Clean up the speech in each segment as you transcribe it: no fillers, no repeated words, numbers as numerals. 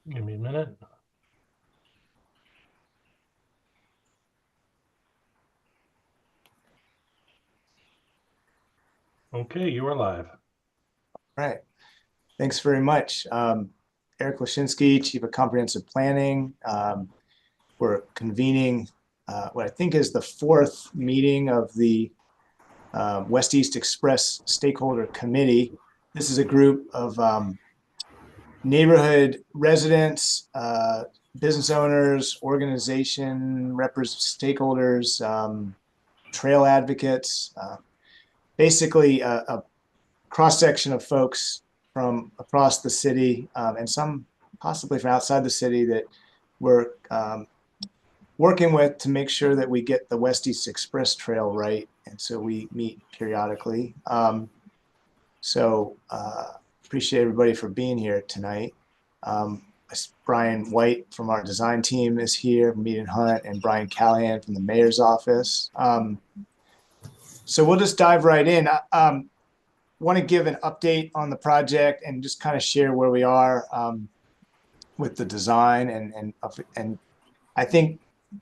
Give me a minute. Okay, you are live. Right. Thanks very much. Eric Lashinsky, Chief of Comprehensive Planning. We're convening what I think is the fourth meeting of the West East Express Stakeholder Committee. This is a group of neighborhood residents, business owners, organization stakeholders, trail advocates, basically a cross-section of folks from across the city and some possibly from outside the city that we're working with to make sure that we get the West East Express Trail right. And so we meet periodically. Appreciate everybody for being here tonight. Brian White from our design team is here, Mead Hunt, and Brian Callahan from the mayor's office. So we'll just dive right in. Want to give an update on the project and just kind of share where we are with the design and I think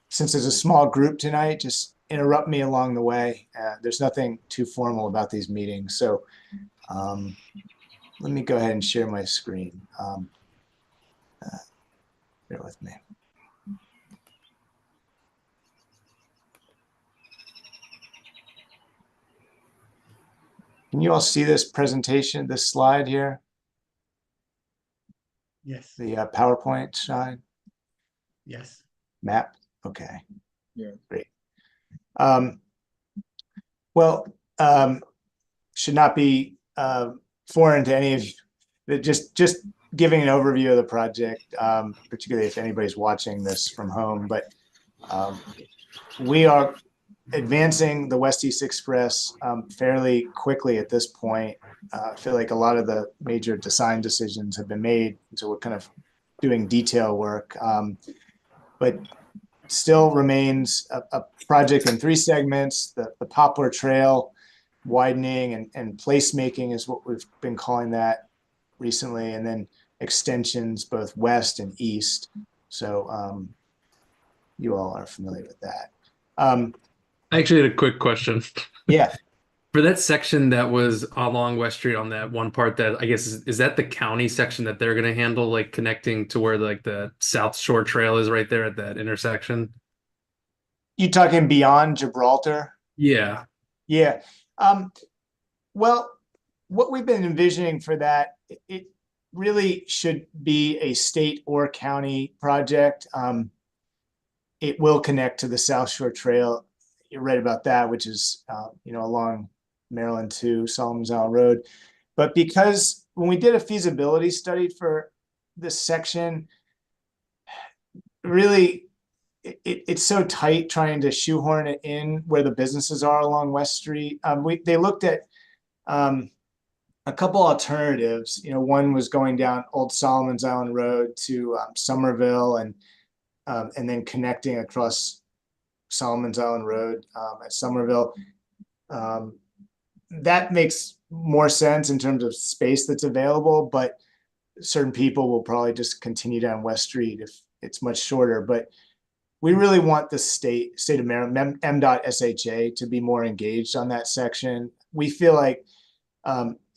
since there's a small group tonight, just interrupt me along the way. There's nothing too formal about these meetings, so let me go ahead and share my screen. Bear with me. Can you all see this presentation, this slide here? Yes. The PowerPoint slide? Yes. Map? Okay. Yeah. Great. Should not be foreign to any of you. Just giving an overview of the project, particularly if anybody's watching this from home. But we are advancing the West East Express fairly quickly at this point. I feel like a lot of the major design decisions have been made, so we're kind of doing detail work. But still remains a project in three segments. The Poplar Trail widening and placemaking is what we've been calling that recently, and then extensions both west and east. So you all are familiar with that. I actually had a quick question. Yeah. For that section that was along West Street on that one part that I guess is that the county section that they're going to handle, like connecting to where like the South Shore Trail is right there at that intersection? You talking beyond Gibraltar? Yeah. Yeah. Well, what we've been envisioning for that, it really should be a state or county project. It will connect to the South Shore Trail. You're right about that, which is along Maryland to Solomon's Island Road. But because when we did a feasibility study for this section, really it's so tight trying to shoehorn it in where the businesses are along West Street. They looked at a couple alternatives. One was going down Old Solomon's Island Road to Somerville and then connecting across Solomon's Island Road at Somerville. That makes more sense in terms of space that's available, but certain people will probably just continue down West Street if it's much shorter. But we really want the state of Maryland, M.SHA, to be more engaged on that section. We feel like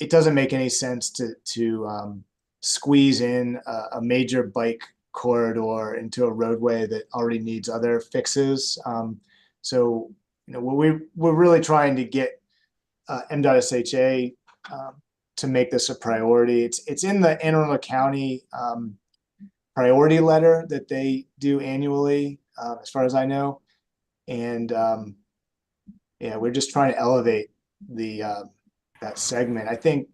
it doesn't make any sense to squeeze in a major bike corridor into a roadway that already needs other fixes. So we're really trying to get M.SHA to make this a priority. It's in the Anne Arundel County priority letter that they do annually, as far as I know. And we're just trying to elevate that segment. I think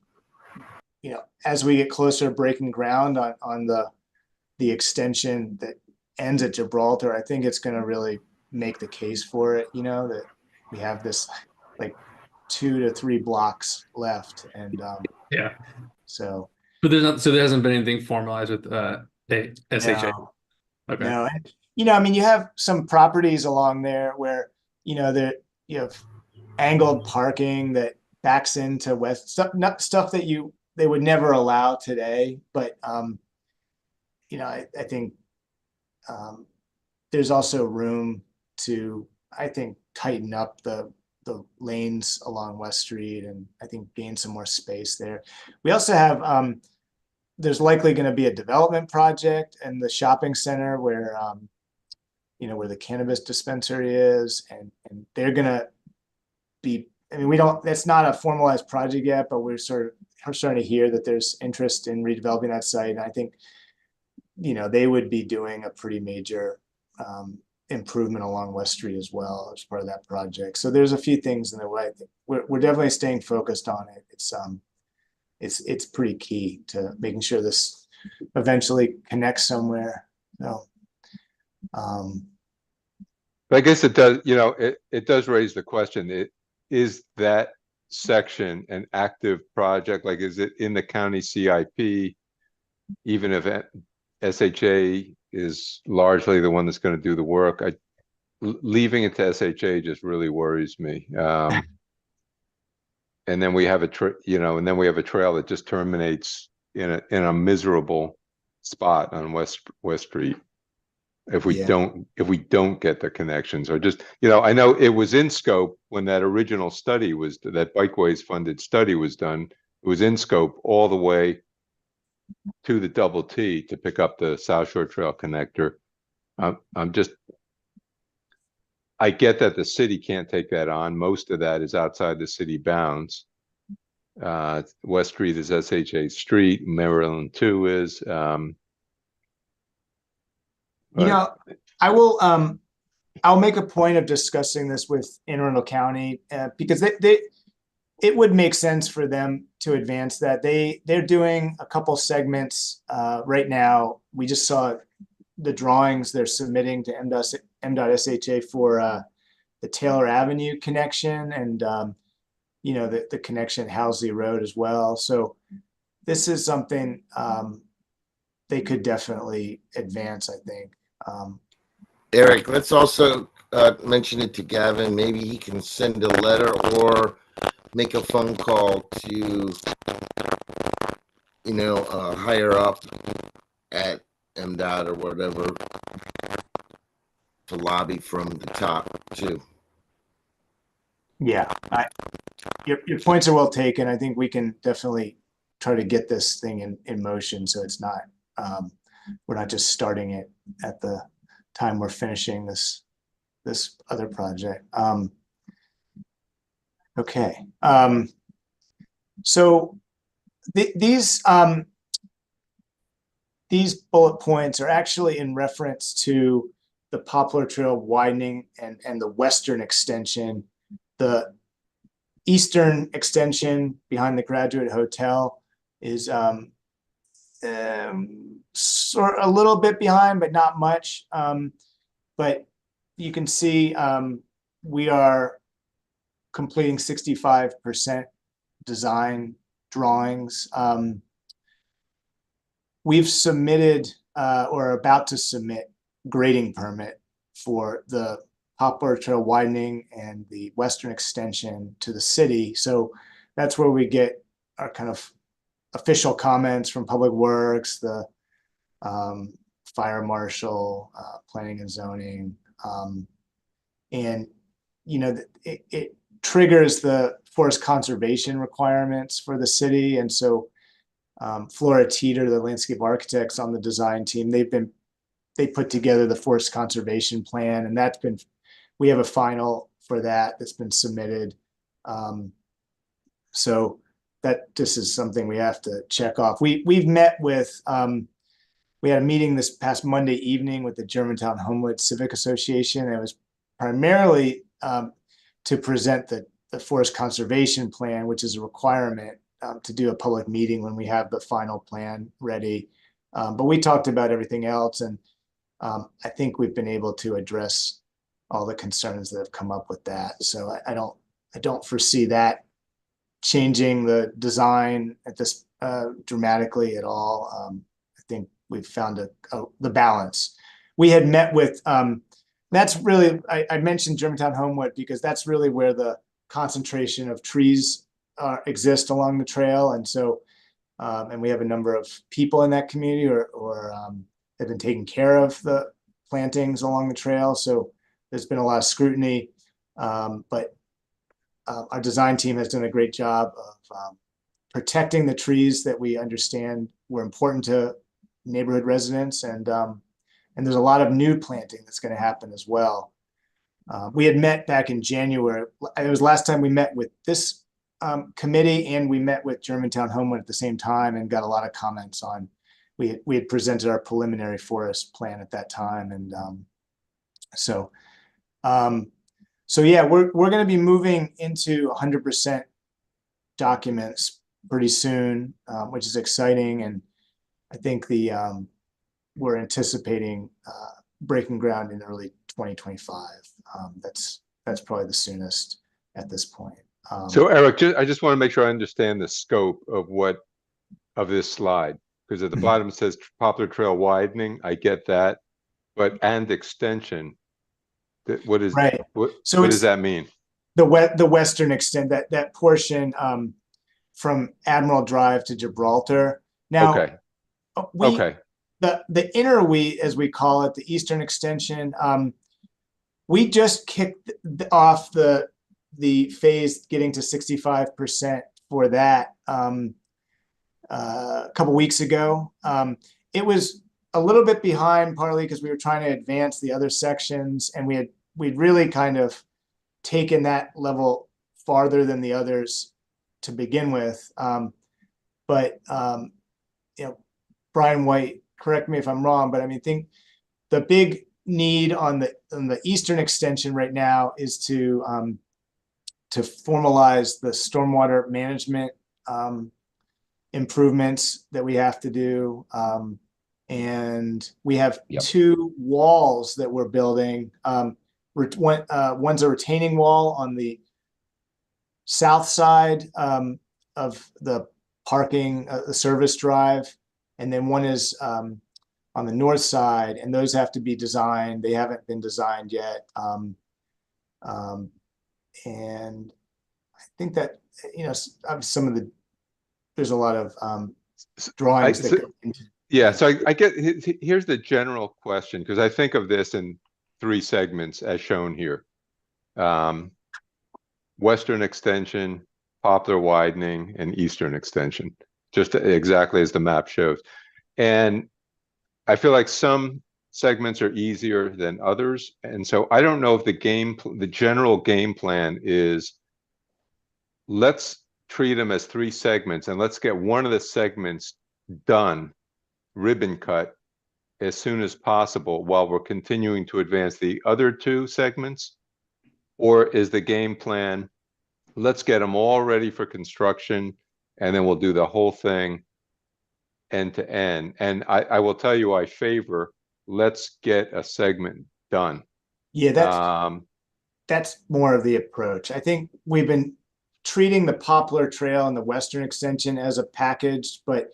as we get closer to breaking ground on the extension that ends at Gibraltar, I think it's going to really make the case for it. That we have this like 2 to 3 blocks left, and Yeah. so. But there hasn't been anything formalized with SHA. No. Okay. No, and you have some properties along there where you have angled parking that backs into west stuff that they would never allow today. But I think there's also room to, I think, tighten up the lanes along West Street and I think gain some more space there. We also have, there's likely going to be a development project in the shopping center where, where the cannabis dispensary is, and they're going to be, I mean, that's not a formalized project yet, but we're starting to hear that there's interest in redeveloping that site. And I think, they would be doing a pretty major improvement along West Street as well as part of that project. So there's a few things in the way. I think we're definitely staying focused on it. It's pretty key to making sure this eventually connects somewhere. So, I guess it does, it does raise the question, is that section an active project? Like, is it in the county CIP, even if SHA is largely the one that's going to do the work? Leaving it to SHA just really worries me. And then we have a trail that just terminates in a miserable spot on West Street. If we don't get the connections, or just, I know it was in scope when that original study that Bikeways funded study was done. It was in scope all the way to the double T to pick up the South Shore Trail connector. I get that the city can't take that on. Most of that is outside the city bounds. West Street is SHA Street, Maryland 2 is. I'll make a point of discussing this with Anne Arundel County because it would make sense for them to advance that. They're doing a couple segments right now. We just saw the drawings they're submitting to M.SHA for the Taylor Avenue connection and the connection at Housley Road as well. So this is something they could definitely advance, I think. Eric, let's also mention it to Gavin. Maybe he can send a letter or make a phone call to, higher up at MDOT or whatever to lobby from the top too. Yeah, your points are well taken. I think we can definitely try to get this thing in motion so it's not we're not just starting it at the time we're finishing this other project. Okay. So these bullet points are actually in reference to the Poplar Trail widening and the western extension. The eastern extension behind the Graduate Hotel is sort of a little bit behind, but not much. But you can see we are completing 65% design drawings. We've submitted or are about to submit grading permit for the Poplar Trail widening and the western extension to the city. So that's where we get our kind of official comments from Public Works, the fire marshal, planning and zoning. And, it triggers the forest conservation requirements for the city. And so Flora Teeter, the landscape architects on the design team, they put together the forest conservation plan, and we have a final for that's been submitted. So that this is something we have to check off. We've met with, we had a meeting this past Monday evening with the Germantown Homewood Civic Association. It was primarily to present the forest conservation plan, which is a requirement to do a public meeting when we have the final plan ready. But we talked about everything else, and I think we've been able to address all the concerns that have come up with that. So I don't foresee that changing the design at this dramatically at all. I think we've found the balance. We had met with, that's really, I mentioned Germantown Homewood because that's really where the concentration of trees exist along the trail. And so, and we have a number of people in that community or have been taking care of the plantings along the trail. So there's been a lot of scrutiny, but our design team has done a great job of protecting the trees that we understand were important to neighborhood residents, and there's a lot of new planting that's going to happen as well. We had met back in January. It was last time we met with this committee, and we met with Germantown Homewood at the same time and got a lot of comments on. We had presented our preliminary forest plan at that time, and so yeah, we're going to be moving into 100% documents pretty soon, which is exciting, and I think we're anticipating breaking ground in early 2025. That's probably the soonest at this point. So Eric, I just want to make sure I understand the scope of this slide, because at the bottom it says Poplar Trail widening. I get that, but and extension. What is right? What So does that mean? The western extent, that portion from Admiral Drive to Gibraltar. Now, Okay. okay. The inner wheat, as we call it, the eastern extension, we just kicked off the phase getting to 65% for that a couple weeks ago. It was a little bit behind, partly because we were trying to advance the other sections, and we'd really kind of taken that level farther than the others to begin with. But Brian White, correct me if I'm wrong, but I mean, think the big need on the eastern extension right now is to formalize the stormwater management improvements that we have to do. And we have two walls that we're building. One's a retaining wall on the south side of the parking, the service drive, and then one is on the north side, and those have to be designed. They haven't been designed yet. And I think that, some of there's a lot of drawings that go into. Yeah, so I get, here's the general question, because I think of this in 3 segments as shown here. Western extension, Poplar widening, and eastern extension, just exactly as the map shows. And I feel like some segments are easier than others. And so I don't know if the general game plan is, let's treat them as 3 segments and let's get one of the segments done, ribbon cut, as soon as possible while we're continuing to advance the other 2 segments. Or is the game plan, let's get them all ready for construction and then we'll do the whole thing end to end. And I will tell you, I favor, let's get a segment done. Yeah, that's more of the approach. I think we've been treating the Poplar Trail and the western extension as a package, but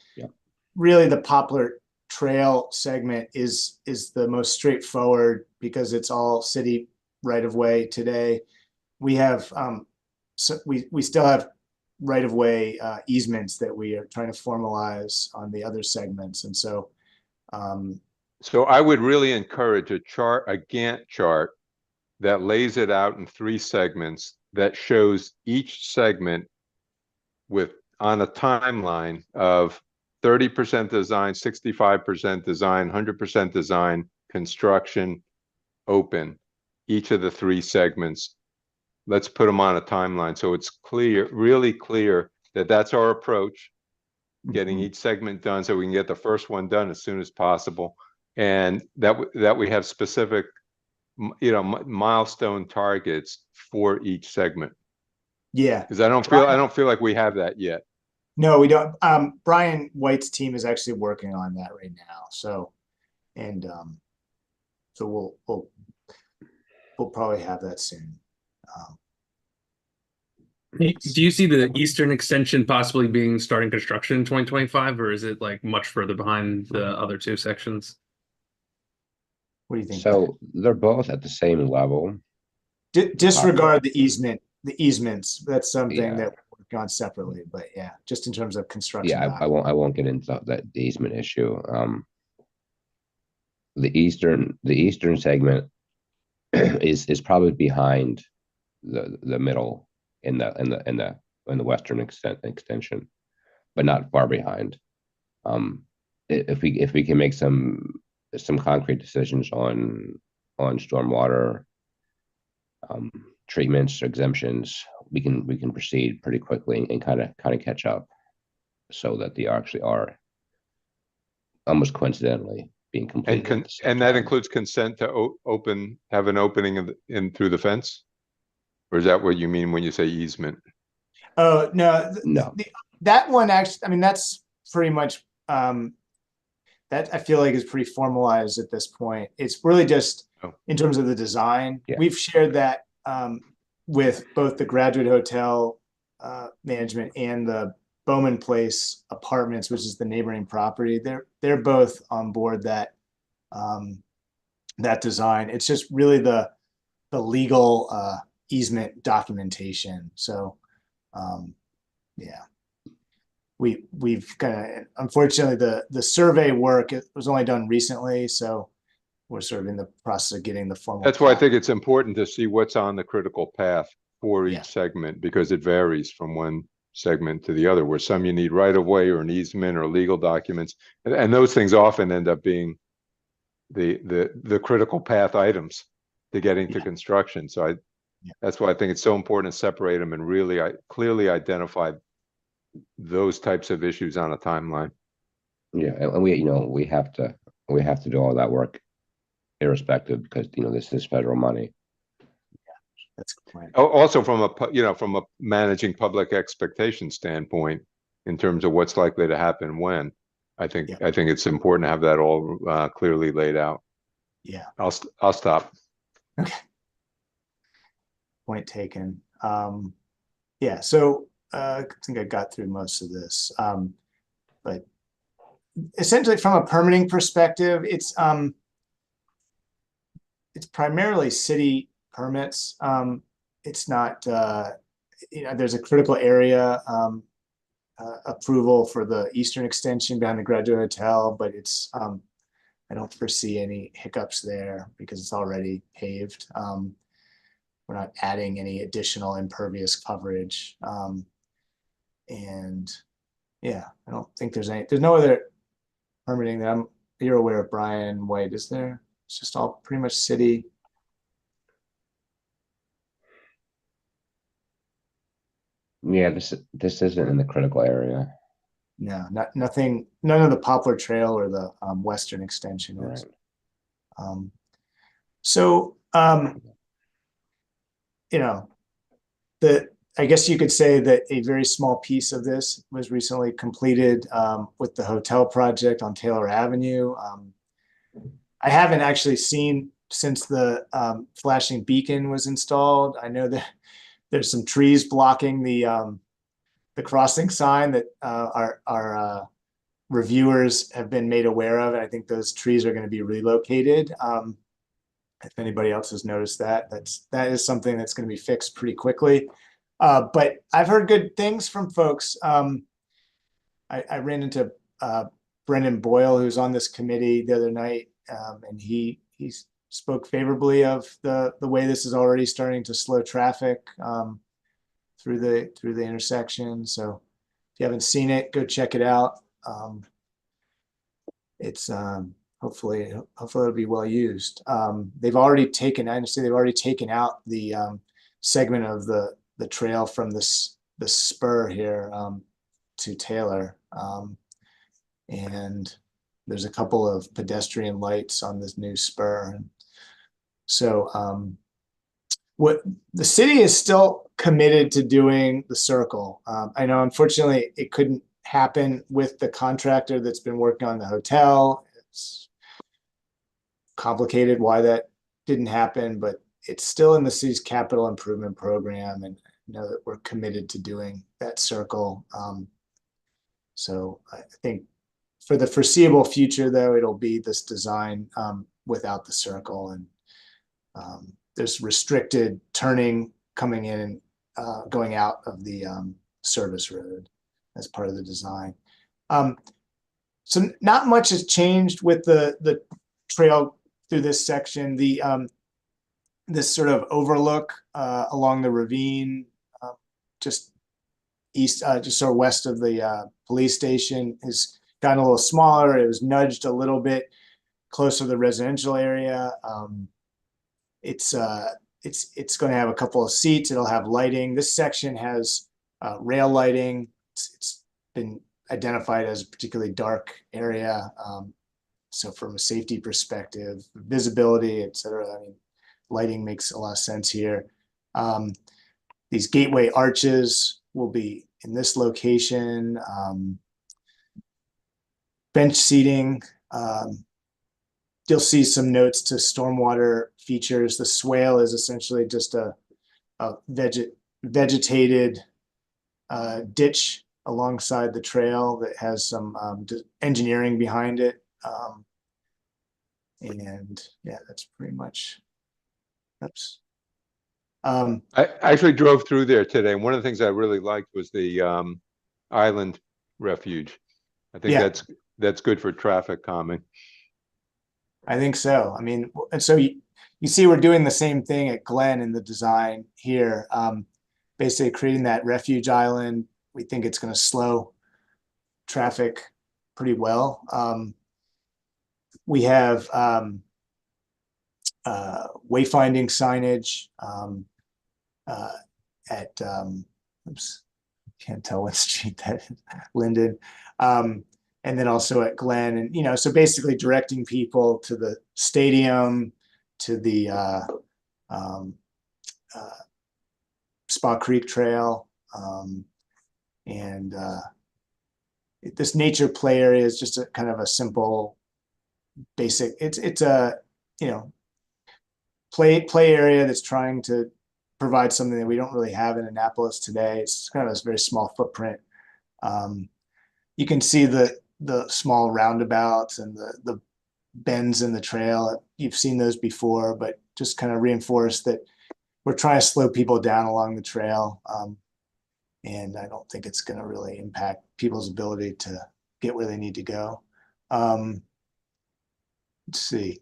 really the Poplar Trail segment is the most straightforward because it's all city right of way today. We have we still have right of way easements that we are trying to formalize on the other segments, and so so I would really encourage a Gantt chart that lays it out in 3 segments that shows each segment on a timeline of 30% design, 65% design, 100% design, construction, open, each of the 3 segments. Let's put them on a timeline so it's clear, really clear, that that's our approach, getting each segment done so we can get the first one done as soon as possible, and that we have specific milestone targets for each segment. Yeah, because I don't feel like we have that yet. No, we don't. Brian White's team is actually working on that right now. So, and so we'll probably have that soon. Do you see the eastern extension possibly starting construction in 2025, or is it like much further behind the other 2 sections? What do you think? So they're both at the same level. Disregard the easements. That's something that we're working on separately. But yeah, just in terms of construction. Yeah, I won't get into that the easement issue. the eastern segment is probably behind the middle in the western extension, but not far behind. If we can make some concrete decisions on stormwater treatments, exemptions, we can proceed pretty quickly and kind of catch up, so that they actually are almost coincidentally being completed. And that includes consent to have an opening in through the fence? Or is that what you mean when you say easement? Oh, no, No. that one actually, I mean, that's pretty much, that I feel like is pretty formalized at this point. It's really just in terms of the design. Yeah. We've shared that with both the Graduate Hotel management and the Bowman Place Apartments, which is the neighboring property. They're both on board that that design. It's just really the legal easement documentation. So yeah. We've kind of, unfortunately, the survey work, it was only done recently, so we're sort of in the process of getting the formal. That's why I think it's important to see what's on the critical path for each Yeah. segment, because it varies from one segment to the other, where some you need right of way or an easement or legal documents. And those things often end up being the critical path items to getting to construction. So that's why I think it's so important to separate them and really clearly identify those types of issues on a timeline. Yeah, and we have to do all that work irrespective, because this is federal money. That's a good point. Also from a managing public expectation standpoint, in terms of what's likely to happen when, I think it's important to have that all clearly laid out. Yeah. I'll stop. Okay. Point taken. Yeah, so I think I got through most of this. But essentially from a permitting perspective, it's primarily city permits. It's not, there's a critical area approval for the eastern extension behind the Graduate Hotel, but it's, I don't foresee any hiccups there because it's already paved. We're not adding any additional impervious coverage. And yeah, I don't think there's no other permitting that you're aware of, Brian White, is there? It's just all pretty much city. Yeah, this isn't in the critical area. No, nothing, none of the Poplar Trail or the western extension is. Right. So, I guess you could say that a very small piece of this was recently completed with the hotel project on Taylor Avenue. I haven't actually seen since the flashing beacon was installed. I know that there's some trees blocking the crossing sign that our reviewers have been made aware of. And I think those trees are going to be relocated. If anybody else has noticed that, that is something that's going to be fixed pretty quickly. But I've heard good things from folks. I ran into Brendan Boyle, who's on this committee, the other night, and he spoke favorably of the way this is already starting to slow traffic through the intersection. So if you haven't seen it, go check it out. It's hopefully it'll be well used. They've already taken, I understand they've already taken out the segment of the trail from the spur here to Taylor. And there's a couple of pedestrian lights on this new spur. And so what the city is still committed to doing the circle. I know unfortunately it couldn't happen with the contractor that's been working on the hotel. It's complicated why that didn't happen, but it's still in the city's capital improvement program, and I know that we're committed to doing that circle. So I think for the foreseeable future, though, it'll be this design without the circle, and there's restricted turning coming in and going out of the service road as part of the design. So not much has changed with the trail through this section. This sort of overlook along the ravine, just east, just sort of west of the police station, has gotten a little smaller. It was nudged a little bit closer to the residential area. It's going to have a couple of seats. It'll have lighting. This section has rail lighting. It's been identified as a particularly dark area. So from a safety perspective, visibility, et cetera, I mean, lighting makes a lot of sense here. These gateway arches will be in this location. Bench seating. You'll see some notes to stormwater features. The swale is essentially just a vegetated ditch alongside the trail that has some engineering behind it. And yeah, that's pretty much. Oops. I actually drove through there today, and one of the things I really liked was the island refuge. I think Yeah. that's good for traffic calming. I think so. I mean, and so you see we're doing the same thing at Glen in the design here. Basically creating that refuge island. We think it's going to slow traffic pretty well. We have wayfinding signage at oops, can't tell what street that is, Linden, and then also at Glen, and so basically directing people to the stadium, to the Spa Creek Trail, and this nature play area is just a kind of a simple, basic. It's a play area that's trying to provide something that we don't really have in Annapolis today. It's kind of a very small footprint. You can see the small roundabouts and the bends in the trail. You've seen those before, but just kind of reinforce that we're trying to slow people down along the trail. And I don't think it's going to really impact people's ability to get where they need to go. Let's see.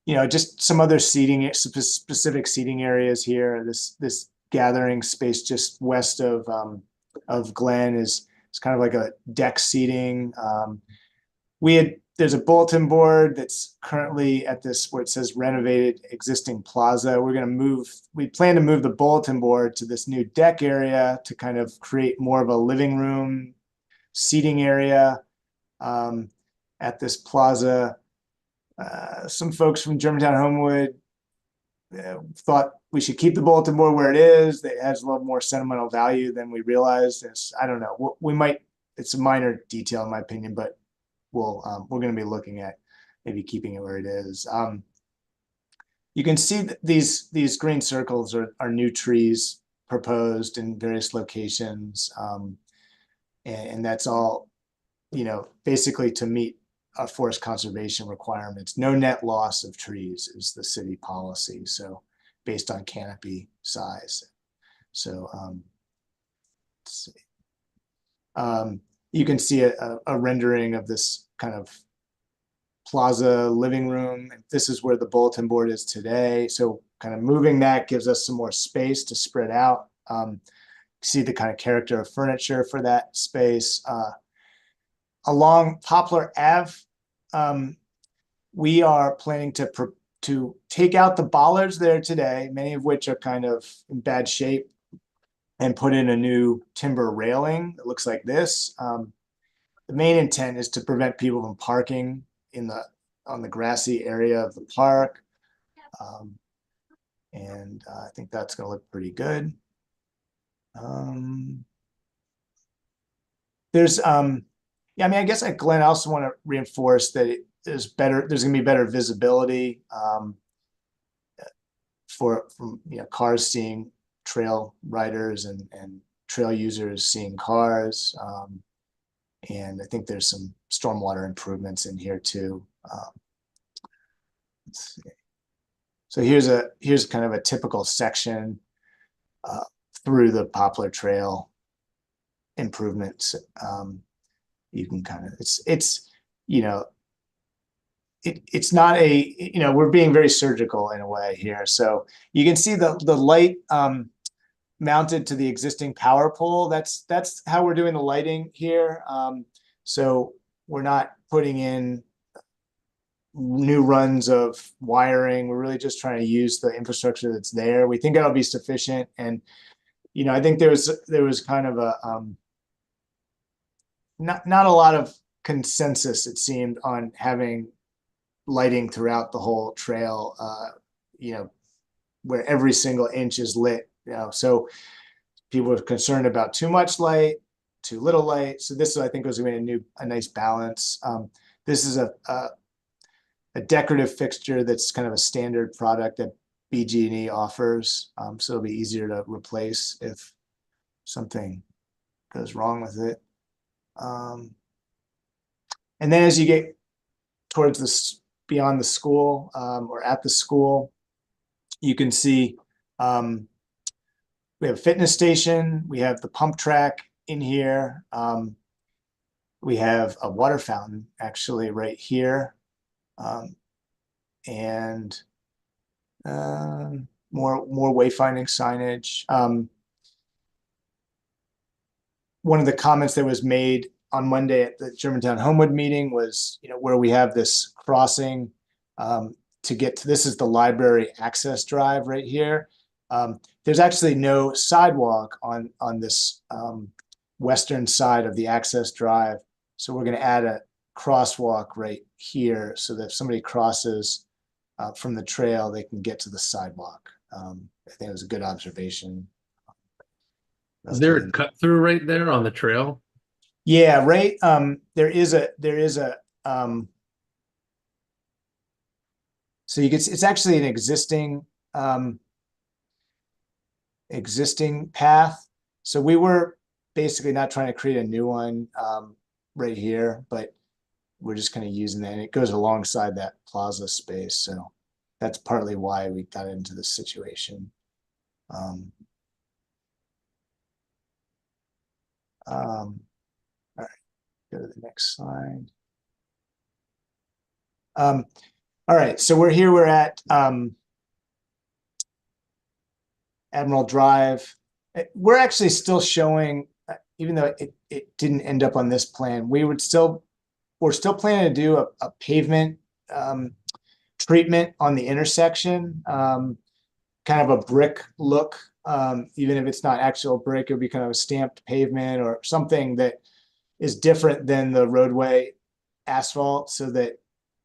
Just some other seating, specific seating areas here. This gathering space just west of Glen is kind of like a deck seating. There's a bulletin board that's currently at this where it says renovated existing plaza. We plan to move the bulletin board to this new deck area to kind of create more of a living room seating area at this plaza. Some folks from Germantown Homewood thought we should keep the bulletin board where it is. It has a little more sentimental value than we realized. I don't know. We might. It's a minor detail in my opinion, but we're going to be looking at maybe keeping it where it is. You can see that these green circles are new trees proposed in various locations, and that's all basically to meet our forest conservation requirements. No net loss of trees is the city policy. So based on canopy size. So let's see. You can see a rendering of this kind of plaza living room. This is where the bulletin board is today. So kind of moving that gives us some more space to spread out. See the kind of character of furniture for that space. Along Poplar Ave, we are planning to take out the bollards there today, many of which are kind of in bad shape, and put in a new timber railing that looks like this. The main intent is to prevent people from parking on the grassy area of the park. And I think that's going to look pretty good. Yeah, I mean, I guess at Glen, I also want to reinforce that there's going to be better visibility from cars seeing trail riders and trail users seeing cars. And I think there's some stormwater improvements in here too. Let's see. So here's kind of a typical section through the Poplar Trail improvements. You can kind of, it's it's not we're being very surgical in a way here. So you can see the light mounted to the existing power pole. That's how we're doing the lighting here. So we're not putting in new runs of wiring. We're really just trying to use the infrastructure that's there. We think that'll be sufficient. And, I think there was kind of a, not a lot of consensus, it seemed, on having lighting throughout the whole trail, where every single inch is lit, so people are concerned about too much light, too little light. So this, I think, was going to be a nice balance. This is a decorative fixture that's kind of a standard product that BG&E offers. So it'll be easier to replace if something goes wrong with it. And then as you get towards this, beyond the school, or at the school, you can see we have a fitness station. We have the pump track in here. We have a water fountain actually right here. And more wayfinding signage. One of the comments that was made on Monday at the Germantown Homewood meeting was, where we have this crossing to get to, this is the library access drive right here. There's actually no sidewalk on this western side of the access drive. So we're going to add a crosswalk right here so that if somebody crosses from the trail, they can get to the sidewalk. I think it was a good observation. Is there a cut through right there on the trail? Yeah, right. There is a so you can, it's actually an existing path. So we were basically not trying to create a new one right here, but we're just kind of using that, and it goes alongside that plaza space. So that's partly why we got into this situation. All right, go to the next slide. All right, so we're at Admiral Drive. We're actually still showing, even though it didn't end up on this plan, we're still planning to do a pavement treatment on the intersection, kind of a brick look. Even if it's not actual brick, it would be kind of a stamped pavement or something that is different than the roadway asphalt, so that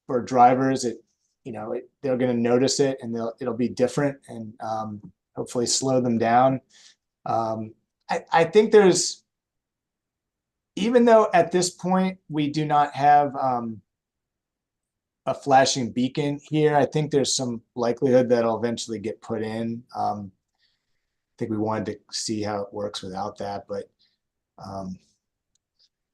for drivers, they're going to notice it, and it'll be different, and hopefully slow them down. I think there's, even though at this point we do not have a flashing beacon here, I think there's some likelihood that it'll eventually get put in. I think we wanted to see how it works without that, but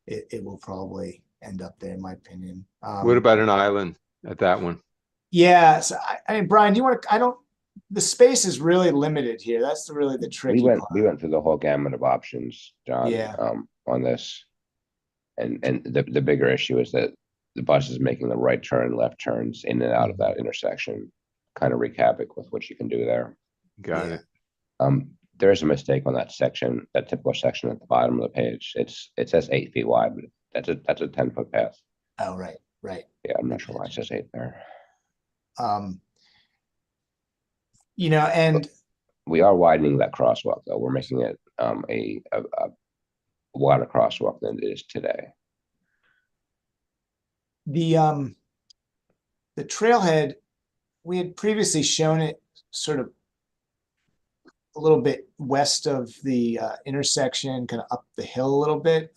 it will probably end up there, in my opinion. What about an island at that one? Yeah, so I mean, Brian, do you want to? The space is really limited here. That's really the tricky part. We went through the whole gamut of options, John. Yeah. On this, and the bigger issue is that the bus is making the right turn, left turns in and out of that intersection, kind of wreak havoc with what you can do there. Got it. There is a mistake on that section, that typical section at the bottom of the page. It says 8 feet wide, but that's a 10-foot path. Oh, right. Yeah, I'm not sure why it says 8 there. And we are widening that crosswalk, though. We're making it a wider crosswalk than it is today. the trailhead, we had previously shown it sort of a little bit west of the intersection, kind of up the hill a little bit.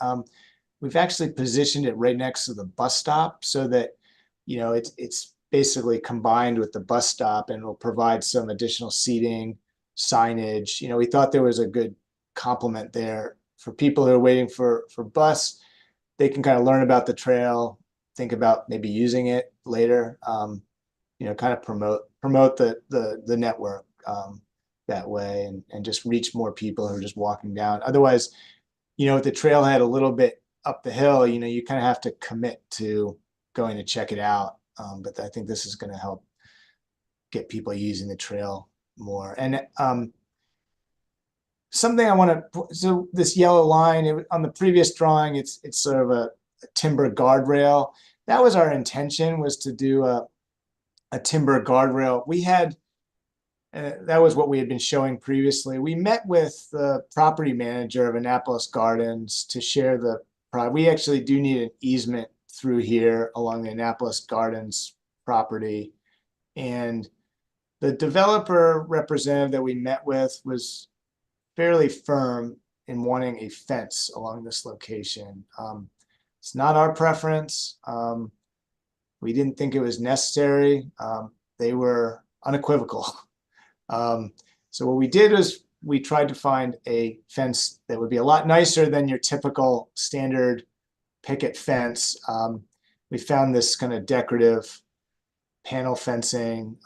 We've actually positioned it right next to the bus stop, so that it's basically combined with the bus stop, and will provide some additional seating, signage. We thought there was a good complement there for people who are waiting for bus. They can kind of learn about the trail, think about maybe using it later. Kind of promote the network that way, and just reach more people who are just walking down. Otherwise, with the trailhead a little bit up the hill, you kind of have to commit to going to check it out. But I think this is going to help get people using the trail more. And something I want to, so this yellow line on the previous drawing, it's sort of a timber guardrail. That was our intention, was to do a timber guardrail. We had, that was what we had been showing previously. We met with the property manager of Annapolis Gardens to share the project. We actually do need an easement through here along the Annapolis Gardens property. And the developer representative that we met with was fairly firm in wanting a fence along this location. It's not our preference. We didn't think it was necessary. They were unequivocal. So what we did was we tried to find a fence that would be a lot nicer than your typical standard picket fence. We found this kind of decorative panel fencing.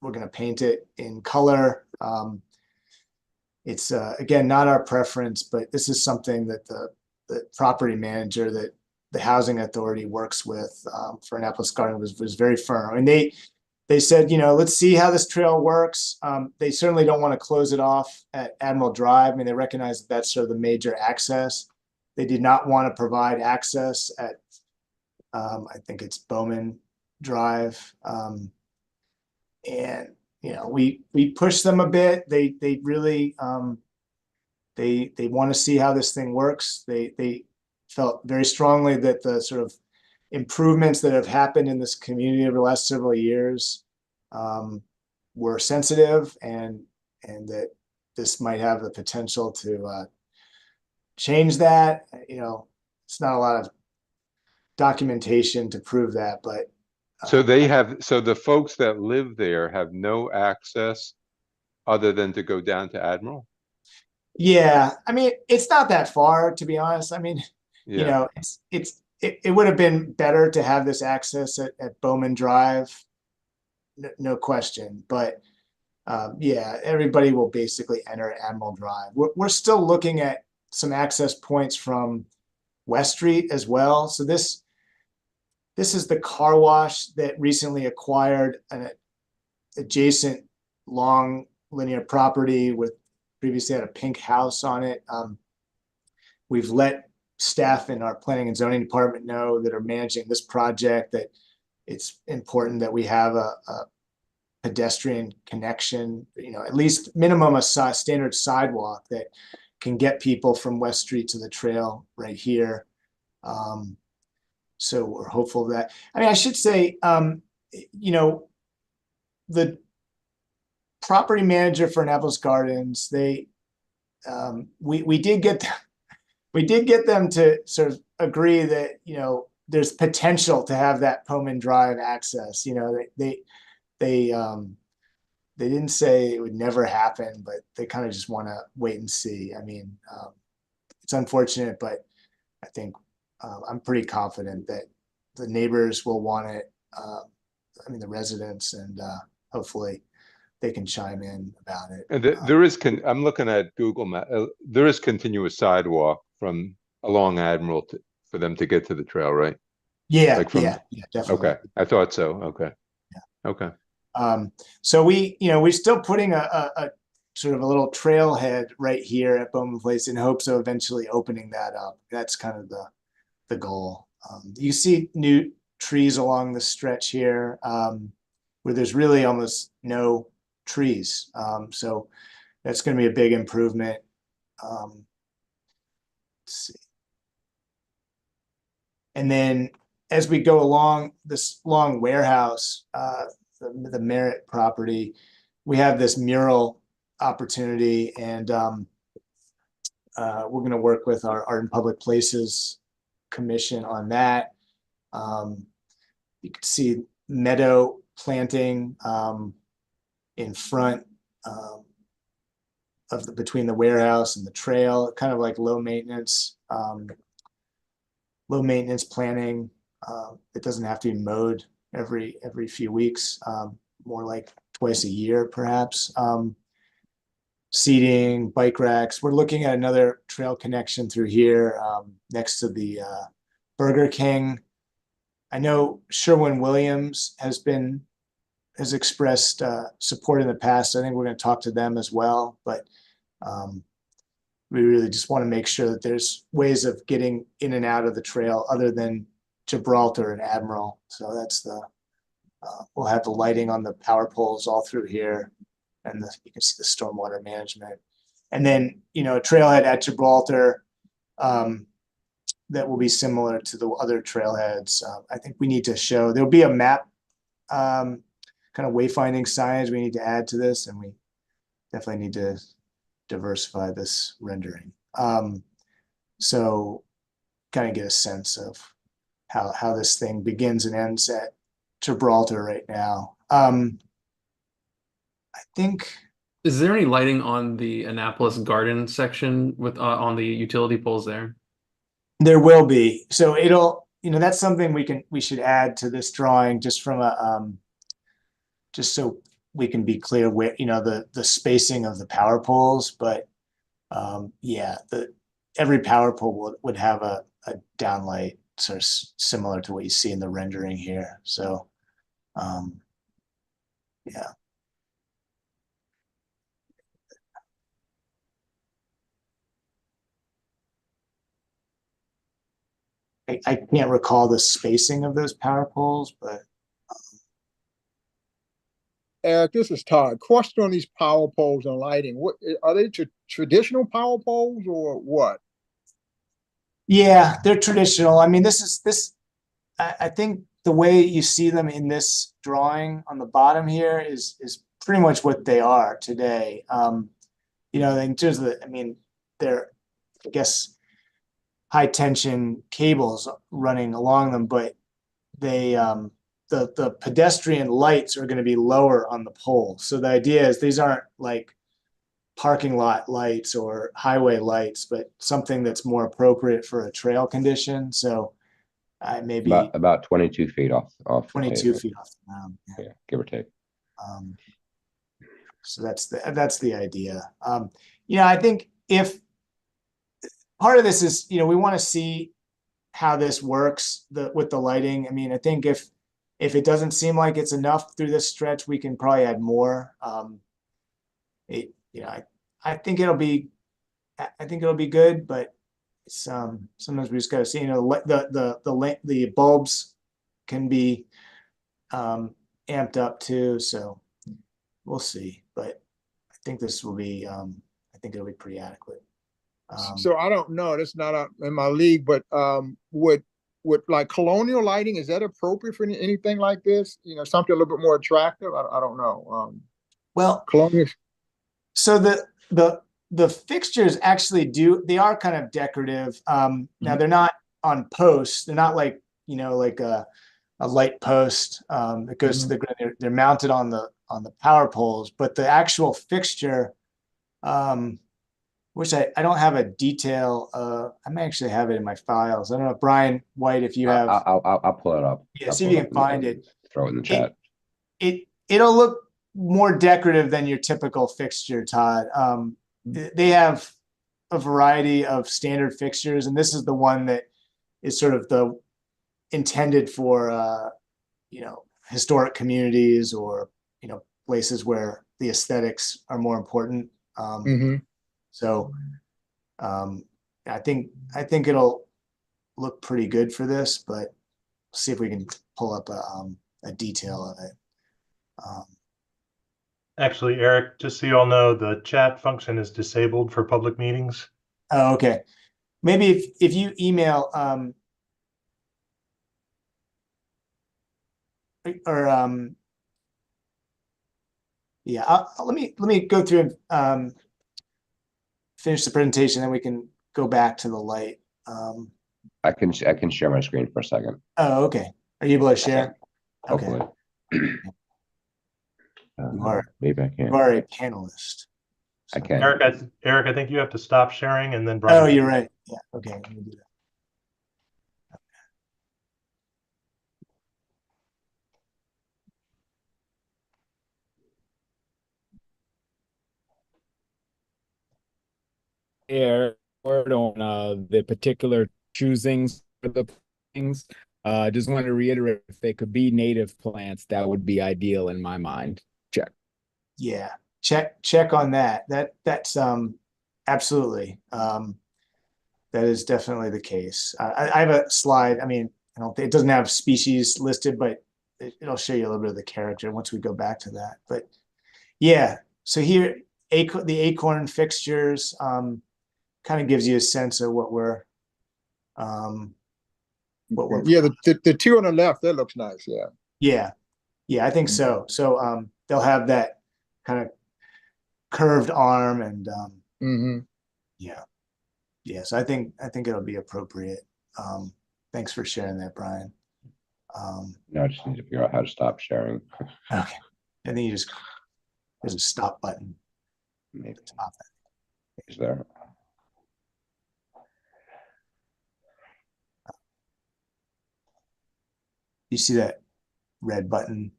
We're going to paint it in color. It's again, not our preference, but this is something that the property manager that the housing authority works with for Annapolis Garden was very firm. And they said, you know, let's see how this trail works. They certainly don't want to close it off at Admiral Drive. I mean, they recognize that that's sort of the major access. They did not want to provide access at, I think it's Bowman Drive. And, you know, we pushed them a bit. They really, they want to see how this thing works. They felt very strongly that the sort of improvements that have happened in this community over the last several years were sensitive, and that this might have the potential to change that. You know, it's not a lot of documentation to prove that, but So so the folks that live there have no access other than to go down to Admiral? yeah, I mean, it's not that far, to be honest. I mean, Yeah. you know, it would have been better to have this access at Bowman Drive, no question. But yeah, everybody will basically enter Admiral Drive. We're still looking at some access points from West Street as well. So this is the car wash that recently acquired an adjacent long linear property with previously had a pink house on it. We've let staff in our planning and zoning department know that are managing this project that it's important that we have a pedestrian connection, you know, at least minimum a standard sidewalk that can get people from West Street to the trail right here. So we're hopeful of that. I mean, I should say, you know, the property manager for Annapolis Gardens, they, we did get them to sort of agree that, you know, there's potential to have that Bowman Drive access. You know, they didn't say it would never happen, but they kind of just want to wait and see. I mean, it's unfortunate, but I think I'm pretty confident that the neighbors will want it. I mean, the residents, and hopefully they can chime in about it. And there is, I'm looking at Google Map, there is continuous sidewalk from along Admiral for them to get to the trail, right? Yeah, Like from, yeah, definitely. okay, I thought so. Okay. Yeah. Okay. So we're still putting a sort of a little trailhead right here at Bowman Place in hopes of eventually opening that up. That's kind of the goal. You see new trees along the stretch here, where there's really almost no trees. So that's going to be a big improvement. Let's see. And then as we go along this long warehouse, the Merritt property, we have this mural opportunity, and we're going to work with our Art and Public Places Commission on that. You can see meadow planting in front of between the warehouse and the trail, kind of like low maintenance planting. It doesn't have to be mowed every few weeks, more like twice a year, perhaps. Seating, bike racks. We're looking at another trail connection through here next to the Burger King I know Sherwin-Williams has expressed support in the past. I think we're going to talk to them as well, but we really just want to make sure that there's ways of getting in and out of the trail other than Gibraltar and Admiral. So that's we'll have the lighting on the power poles all through here, and you can see the stormwater management. And then, a trailhead at Gibraltar that will be similar to the other trailheads. I think we need to show, there'll be a map, kind of wayfinding signage we need to add to this, and we definitely need to diversify this rendering. So kind of get a sense of how this thing begins and ends at Gibraltar right now. I think. Is there any lighting on the Annapolis Garden section with on the utility poles there? There will be. So it'll, that's something we should add to this drawing just from just so we can be clear where, the spacing of the power poles. But yeah, every power pole would have a downlight sort of similar to what you see in the rendering here. So yeah. I can't recall the spacing of those power poles, but Eric, this is Todd. Question on these power poles and lighting. What are they traditional power poles or what? yeah, they're traditional. I mean, I think the way you see them in this drawing on the bottom here is pretty much what they are today. In terms of they're, I guess, high tension cables running along them, but they the pedestrian lights are going to be lower on the pole. So the idea is these aren't like parking lot lights or highway lights, but something that's more appropriate for a trail condition. So maybe about 22 feet off 22 feet off the ground. Yeah, give or take. So that's the idea. I think if part of this is, we want to see how this works with the lighting. I mean, I think if it doesn't seem like it's enough through this stretch, we can probably add more. I think it'll be good, but it's, sometimes we just got to see, the bulbs can be amped up too. So we'll see, but I think this will be, I think it'll be pretty adequate. So I don't know. That's not in my league, but would like colonial lighting, is that appropriate for anything like this? Something a little bit more attractive. I don't know. Well, colonial. So the fixtures actually they are kind of decorative. Now they're not on posts. They're not like, like a light post that goes to the ground. They're mounted on the power poles, but the actual fixture, which I don't have a detail. I may actually have it in my files. I don't know, Brian White, if you have. I'll pull it up. Yeah, see if you can find it. Throw it in the chat. It'll look more decorative than your typical fixture, Todd. They have a variety of standard fixtures, and this is the one that is sort of the intended for historic communities or places where the aesthetics are more important. So I think it'll look pretty good for this, but see if we can pull up a detail of it. Actually, Eric, just so you all know, the chat function is disabled for public meetings. Oh, okay. Maybe if you email yeah, let me go through and finish the presentation, then we can go back to the light. I can share my screen for a second. Oh, okay. Are you able to share? Hopefully. Okay. Maybe I can. You are a panelist. I can. Eric, I think you have to stop sharing and then Brian. Oh, you're right. Yeah. Okay. Let me do that. Word on the particular choosings for the things. Just wanted to reiterate, if they could be native plants, that would be ideal in my mind. Check. Yeah, check on that. That's absolutely. That is definitely the case. I have a slide. I mean, I don't think it doesn't have species listed, but it'll show you a little bit of the character once we go back to that. But yeah, so here the acorn fixtures kind of gives you a sense of what we're Yeah, the two on the left, that looks nice, yeah. Yeah, I think so. So they'll have that kind of curved arm and yeah, so I think it'll be appropriate. Thanks for sharing that, Brian. Now I just need to figure out how to stop sharing. Okay, and then there's a stop button. Maybe Stop it. is there? You see that red button?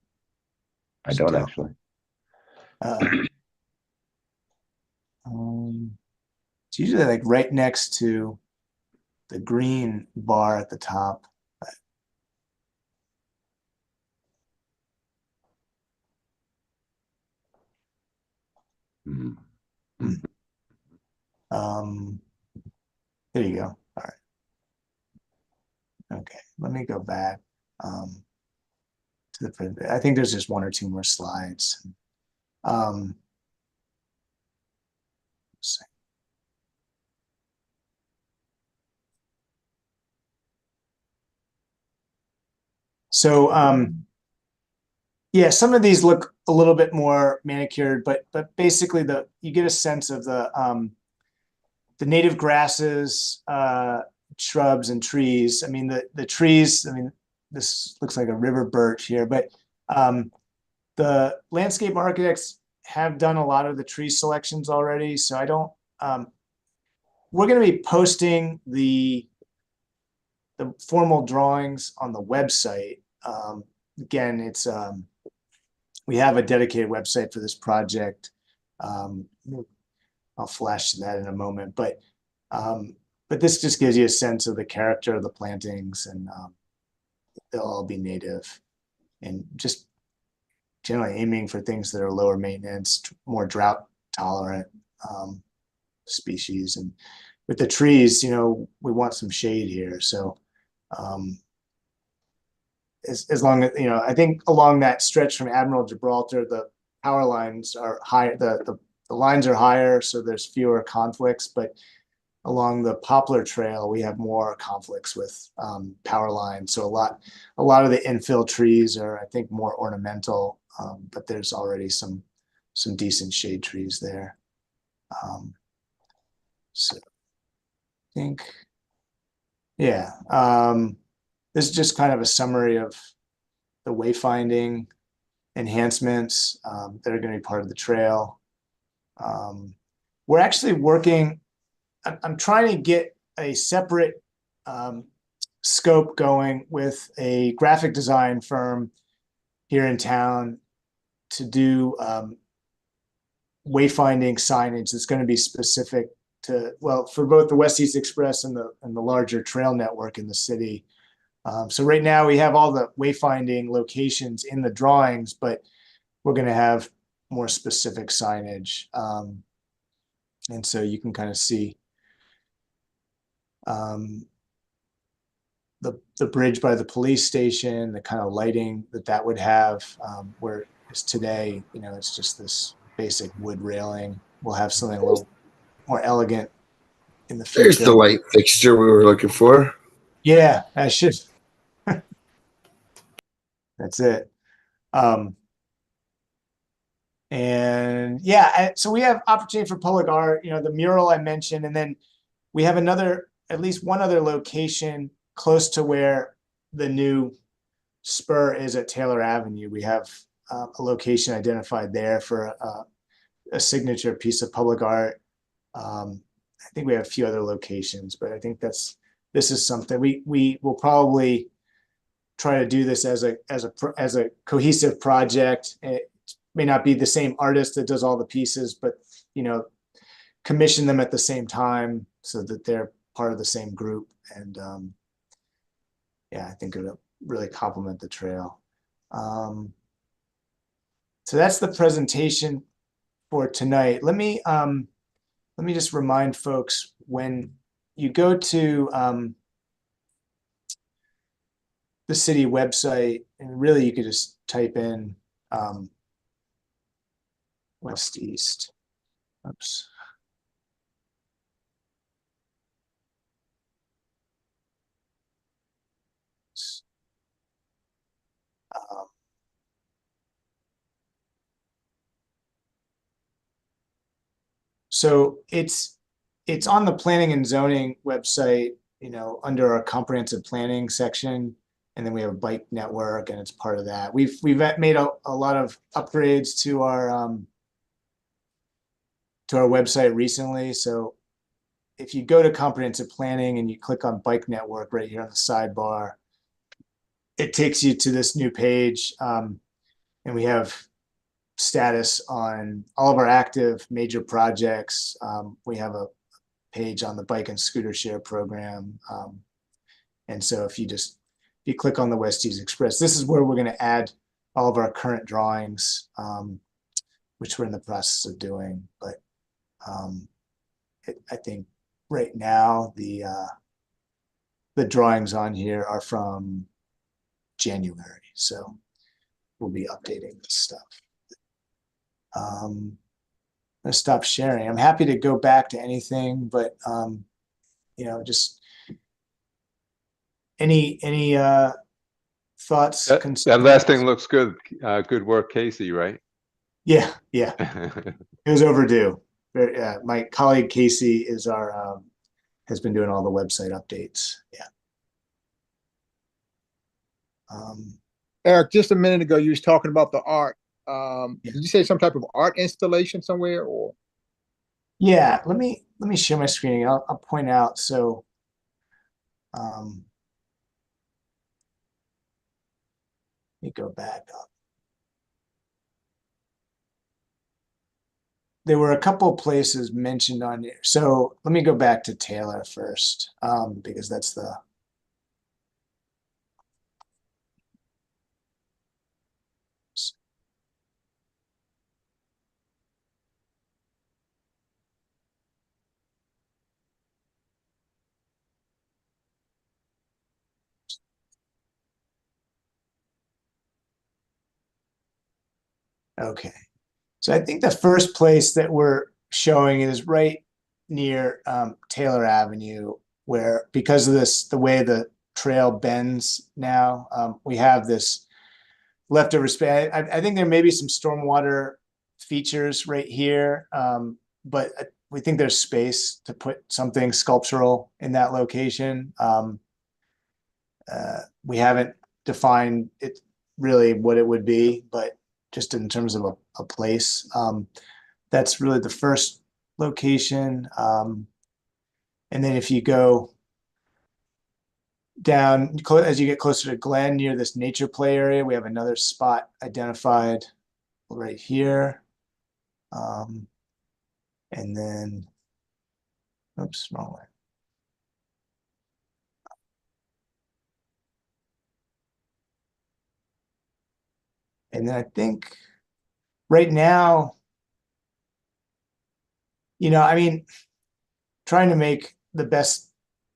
I don't Still. actually. It's usually like right next to the green bar at the top. Mhm. There you go. All right. Okay, let me go back to the. I think there's just one or two more slides. Let's see. So yeah, some of these look a little bit more manicured, but basically you get a sense of the native grasses, shrubs, and trees. I mean the trees. I mean, this looks like a river birch here, but the landscape architects have done a lot of the tree selections already. So I don't. We're going to be posting the formal drawings on the website. Again, it's we have a dedicated website for this project. I'll flash that in a moment, but this just gives you a sense of the character of the plantings, and they'll all be native, and just generally aiming for things that are lower maintenance, more drought tolerant species. And with the trees, we want some shade here, so as long as I think along that stretch from Admiral Gibraltar, the power lines are higher, the lines are higher, so there's fewer conflicts. But along the Poplar Trail, we have more conflicts with power lines. So a lot of the infill trees are, I think, more ornamental, but there's already some decent shade trees there. So I think, yeah, this is just kind of a summary of the wayfinding enhancements that are going to be part of the trail. We're actually working. I'm trying to get a separate scope going with a graphic design firm here in town to do wayfinding signage that's going to be specific to, well, for both the West East Express and the larger trail network in the city. So right now we have all the wayfinding locations in the drawings, but we're going to have more specific signage. And so you can kind of see the bridge by the police station, the kind of lighting that would have, where it's today, it's just this basic wood railing. We'll have something a little more elegant in the future. There's the light fixture we were looking for. Yeah, I should. That's it. And yeah, so we have opportunity for public art, the mural I mentioned, and then we have at least one other location close to where the new spur is at Taylor Avenue. We have a location identified there for a signature piece of public art. I think we have a few other locations, but I think this is something we will probably try to do this as a cohesive project. It may not be the same artist that does all the pieces, but commission them at the same time so that they're part of the same group. And yeah, I think it would really complement the trail. So that's the presentation for tonight. Let me just remind folks, when you go to the city website, and really you could just type in West East. Oops. So it's on the planning and zoning website, under our comprehensive planning section, and then we have a bike network, and it's part of that. We've made a lot of upgrades to our website recently. So if you go to comprehensive planning and you click on bike network right here on the sidebar, it takes you to this new page, and we have status on all of our active major projects. We have a page on the bike and scooter share program. And so if you click on the West East Express, this is where we're going to add all of our current drawings, which we're in the process of doing. But I think right now the drawings on here are from January, so we'll be updating this stuff. I'm gonna stop sharing. I'm happy to go back to anything, but just any thoughts? That last thing looks good. Good work, Casey, right? Yeah, it was overdue. My colleague Casey is has been doing all the website updates. Yeah. Eric, just a minute ago, you was talking about the art. Yeah. Did you say some type of art installation somewhere, or? Yeah, let me share my screen. I'll point out. So, let me go back up. There were a couple of places mentioned on here. So let me go back to Taylor first, because that's the. Okay. So I think the first place that we're showing is right near Taylor Avenue, where because of the way the trail bends now, we have this leftover space. I think there may be some stormwater features right here, but we think there's space to put something sculptural in that location. We haven't defined it really what it would be, but just in terms of a place, that's really the first location. And then if you go down as you get closer to Glen, near this nature play area, we have another spot identified right here. And then, oops, wrong way. And then I think right now, trying to make the best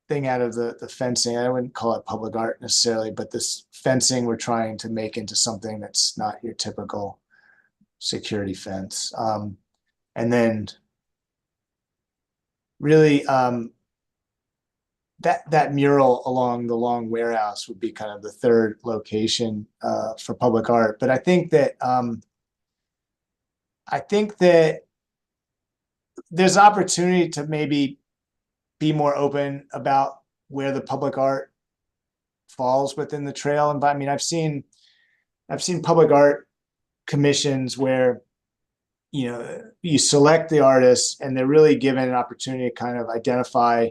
thing out of the fencing. I wouldn't call it public art necessarily, but this fencing we're trying to make into something that's not your typical security fence. And then really that mural along the long warehouse would be kind of the third location for public art. But I think that there's opportunity to maybe be more open about where the public art falls within the trail. And I mean, I've seen public art commissions where you select the artists and they're really given an opportunity to kind of identify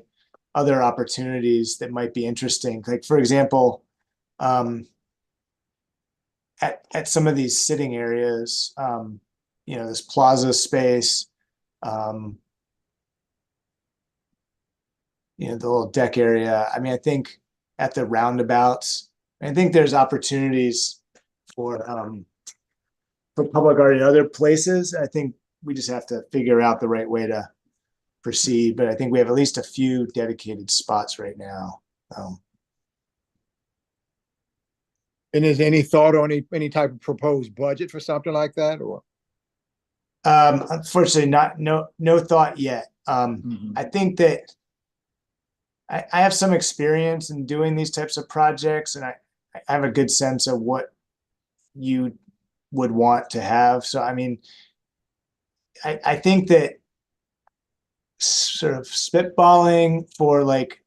other opportunities that might be interesting. Like, for example, at some of these sitting areas, this plaza space, the little deck area. I mean, I think at the roundabouts. I think there's opportunities for public art in other places. I think we just have to figure out the right way to proceed, but I think we have at least a few dedicated spots right now. And is any thought on any type of proposed budget for something like that, or? Unfortunately, no thought yet. I think that I have some experience in doing these types of projects, and I have a good sense of what you would want to have. So, I mean, I think that sort of spitballing for like,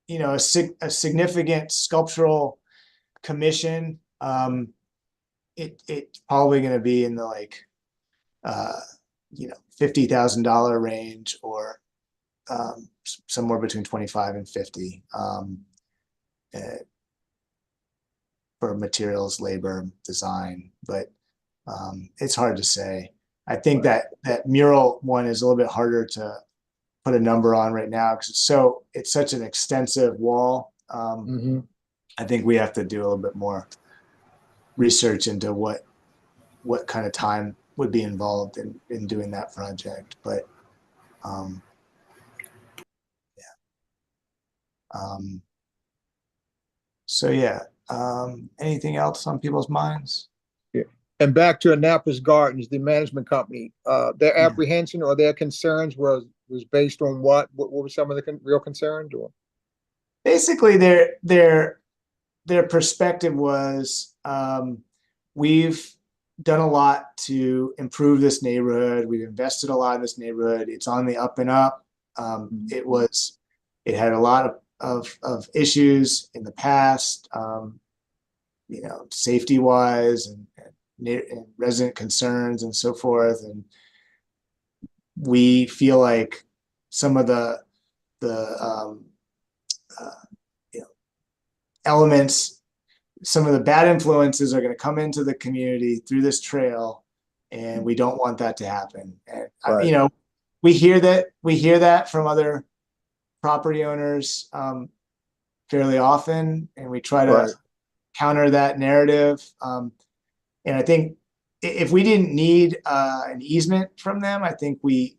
you know, a significant sculptural commission, it's probably going to be in the like, you know, $50,000 range, or somewhere between 25 and 50 for materials, labor, design. But it's hard to say. I think that mural one is a little bit harder to put a number on right now because it's such an extensive wall. I think we have to do a little bit more research into what kind of time would be involved in doing that project. But so yeah, anything else on people's minds? Yeah. And back to Annapolis Gardens, the management company, their apprehension or their concerns was based on what were some of the real concerns? Or basically their perspective was, we've done a lot to improve this neighborhood. We've invested a lot in this neighborhood. It's on the up and up. It had a lot of issues in the past, you know, safety wise and resident concerns and so forth. And we feel like some of the you know, elements, some of the bad influences are going to come into the community through this trail, and we don't want that to happen. And Right. You know, we hear that from other property owners fairly often, and we try to Right. counter that narrative. And I think if we didn't need an easement from them, I think we'd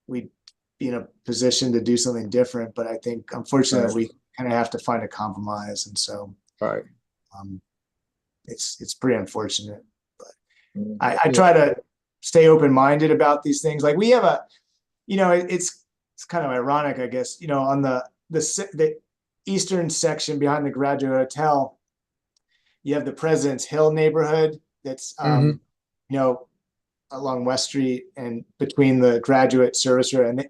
be in a position to do something different. But I think, unfortunately, we kind of have to find a compromise, and so Right. it's pretty unfortunate. But I try to stay open-minded about these things. Like we have a, you know, it's kind of ironic, I guess. You know, on the eastern section behind the Graduate Hotel, you have the President's Hill neighborhood that's you know, along West Street and between the Graduate Service Road, and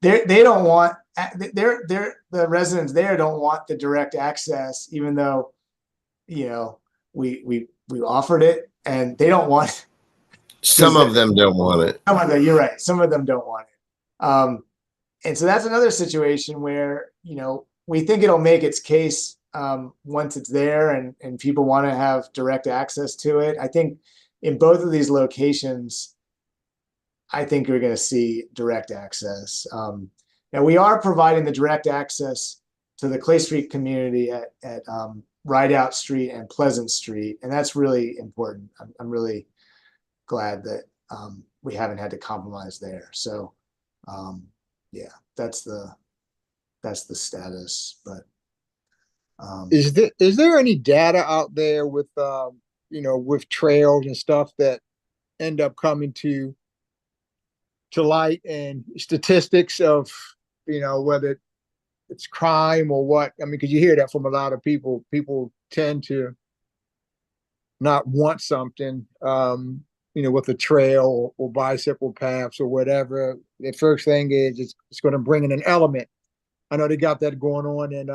they don't want the residents there don't want the direct access, even though, you know, we offered it, and they don't want. Some of them don't want it. Some of them, you're right. Some of them don't want it. And so that's another situation where, you know, we think it'll make its case once it's there and people want to have direct access to it. I think in both of these locations, I think you're going to see direct access. Now we are providing the direct access to the Clay Street community at Rideout Street and Pleasant Street, and that's really important. I'm really glad that we haven't had to compromise there. So yeah, that's the status. But Is there any data out there with you know, with trails and stuff that end up coming to light, and statistics of, you know, whether it's crime or what? I mean, because you hear that from a lot of people. People tend to not want something, you know, with a trail or bicycle paths or whatever. The first thing is it's going to bring in an element. I know they got that going on in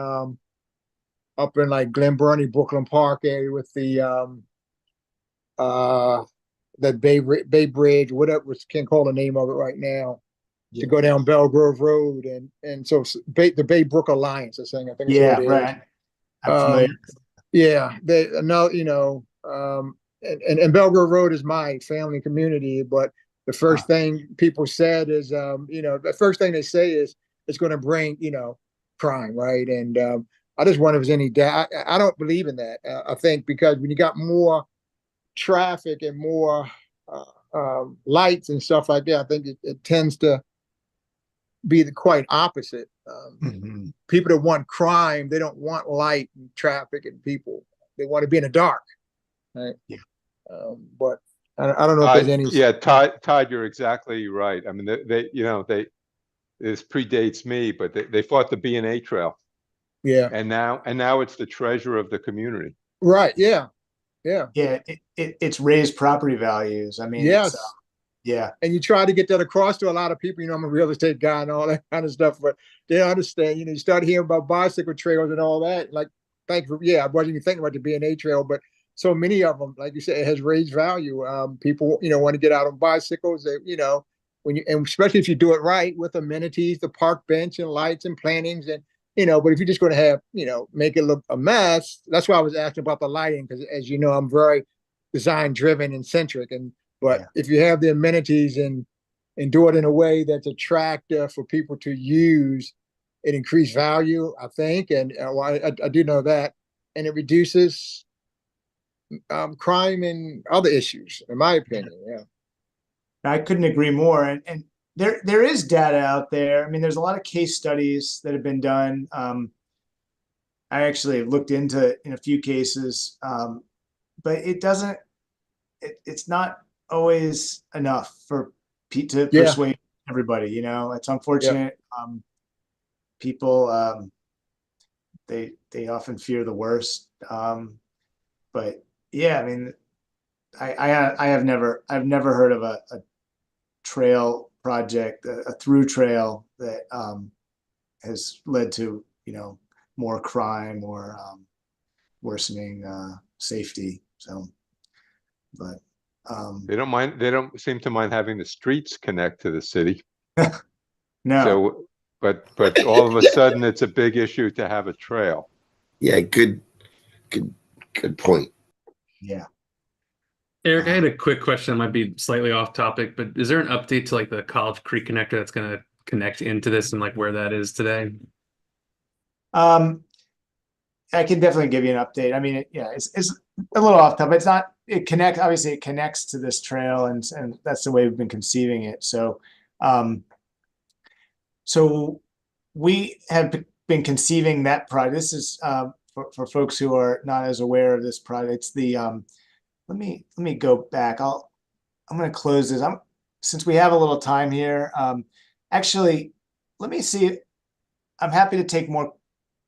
up in like Glen Burnie, Brooklyn Park area with the that Bay Bridge, whatever, can't call the name of it right now, to go down Belgrove Road, and so the Baybrook Alliance is saying, I think. Yeah, right. I'm familiar. Yeah, they know, you know, and Belgrove Road is my family community, but the first thing people said is, you know, the first thing they say is it's going to bring, you know, crime, right? And I just wonder if there's any data. I don't believe in that. I think because when you got more traffic and more lights and stuff like that, I think it tends to be quite opposite. People that want crime, they don't want light and traffic and people. They want to be in the dark, right? Yeah. But I don't know if there's any. Yeah, Todd, you're exactly right. I mean, this predates me, but they fought the B&A trail. Yeah. And now it's the treasure of the community. Right. Yeah. Yeah. Yeah. It's raised property values. I mean, yes. Yeah. And you try to get that across to a lot of people. I'm a real estate guy and all that kind of stuff, but they understand. You start hearing about bicycle trails and all that. Like, I wasn't even thinking about the B&A trail, but so many of them, like you said, it has raised value. People, want to get out on bicycles. And especially if you do it right with amenities, the park bench and lights and plantings, and but if you're just going to have, make it look a mess, that's why I was asking about the lighting, because as you know, I'm very design driven and centric, but if you have the amenities and do it in a way that's attractive for people to use, it increases value, I think, and I do know that, and it reduces crime and other issues, in my opinion. Yeah, I couldn't agree more. And there is data out there. I mean, there's a lot of case studies that have been done. I actually looked into in a few cases, but it's not always enough to persuade everybody. It's unfortunate. People, they often fear the worst. But yeah, I mean, I've never heard of a trail project, a through trail that has led to more crime or worsening safety. So, but they don't seem to mind having the streets connect to the city. No. So, but all of a sudden it's a big issue to have a trail. Yeah, good point. Yeah. Eric, I had a quick question. That might be slightly off topic, but is there an update to like the College Creek connector that's going to connect into this and like where that is today? I can definitely give you an update. I mean, it's a little off topic. Obviously it connects to this trail, and that's the way we've been conceiving it. So, so we have been conceiving that project. This is for folks who are not as aware of this project. It's the let me go back. I'm going to close this. Since we have a little time here. Actually, let me see. I'm happy to take more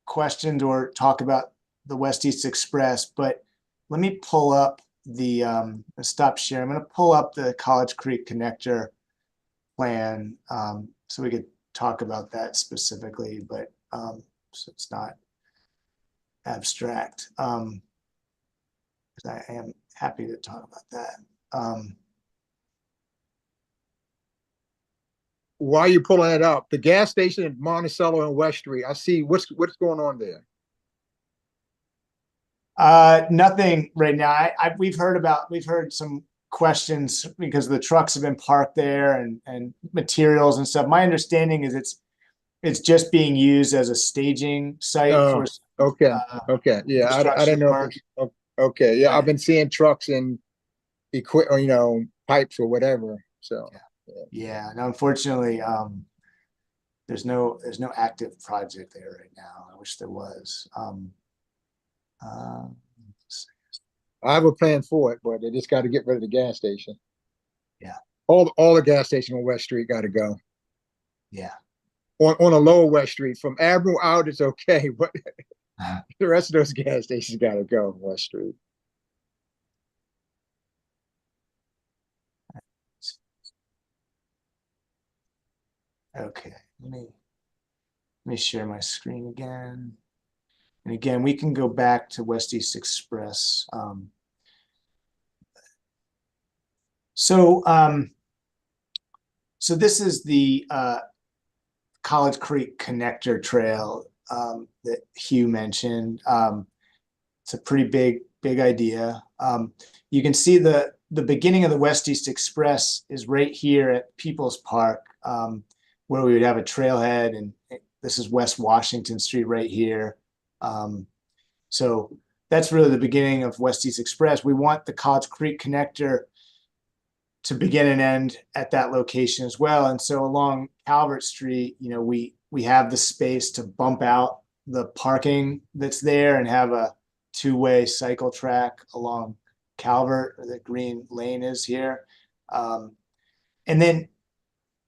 questions or talk about the West East Express, but let me pull up the stop share. I'm going to pull up the College Creek connector plan so we could talk about that specifically, but so it's not abstract. I am happy to talk about that. While you're pulling it up, the gas station in Monticello and West Street, I see what's going on there. Nothing right now. We've heard some questions because the trucks have been parked there and materials and stuff. My understanding is it's just being used as a staging site for. Okay. Yeah, I didn't know. Okay. Yeah, I've been seeing trucks and pipes or whatever. So. Yeah. No, unfortunately, there's no active project there right now. I wish there was. I have a plan for it, but they just got to get rid of the gas station. Yeah. All the gas station on West Street got to go. Yeah. On a lower West Street, from Admiral out, it's okay, but the rest of those gas stations got to go on West Street. Okay, let me share my screen again. And again, we can go back to West East Express. So this is the College Creek connector trail that Hugh mentioned. It's a pretty big idea. You can see the beginning of the West East Express is right here at People's Park, where we would have a trailhead, and this is West Washington Street right here. So that's really the beginning of West East Express. We want the College Creek connector to begin and end at that location as well. And so along Calvert Street, you know, we have the space to bump out the parking that's there and have a two-way cycle track along Calvert, where the green lane is here. And then,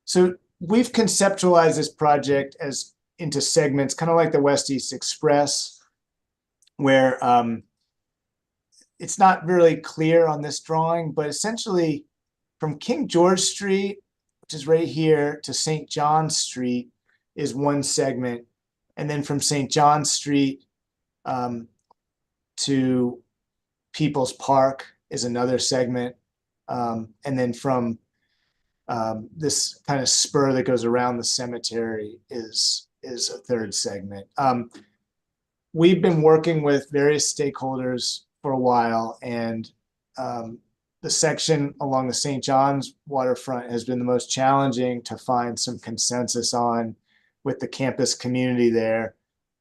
so we've conceptualized this project as into segments, kind of like the West East Express, where it's not really clear on this drawing, but essentially from King George Street, which is right here, to St. John Street is one segment. And then from St. John Street to People's Park is another segment. And then from this kind of spur that goes around the cemetery is a third segment. We've been working with various stakeholders for a while, and the section along the St. John's waterfront has been the most challenging to find some consensus on with the campus community there.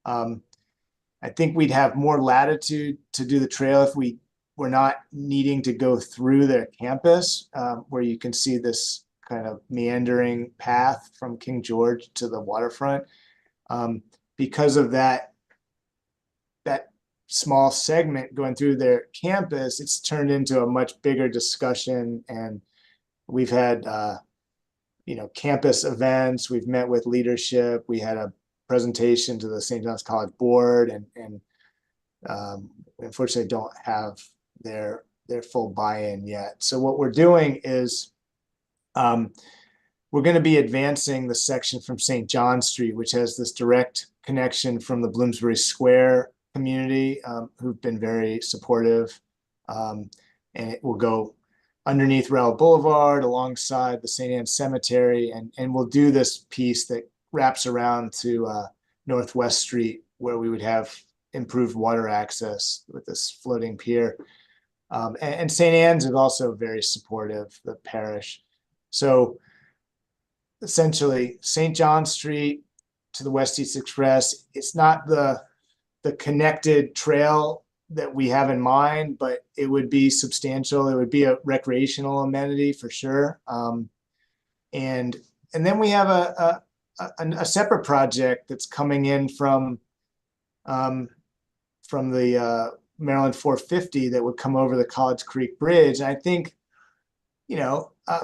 I think we'd have more latitude to do the trail if we were not needing to go through their campus, where you can see this kind of meandering path from King George to the waterfront. Because of that small segment going through their campus, it's turned into a much bigger discussion, and we've had campus events. We've met with leadership. We had a presentation to the St. John's College board, and unfortunately don't have their full buy-in yet. So what we're doing is we're going to be advancing the section from St. John Street, which has this direct connection from the Bloomsbury Square community, who've been very supportive. And it will go underneath Rail Boulevard alongside the St. Anne's Cemetery. And we'll do this piece that wraps around to Northwest Street, where we would have improved water access with this floating pier. And St. Anne's is also very supportive, the parish. So essentially, St. John Street to the West East Express, it's not the connected trail that we have in mind, but it would be substantial. It would be a recreational amenity for sure. And then we have a separate project that's coming in from the Maryland 450 that would come over the College Creek Bridge. And I think,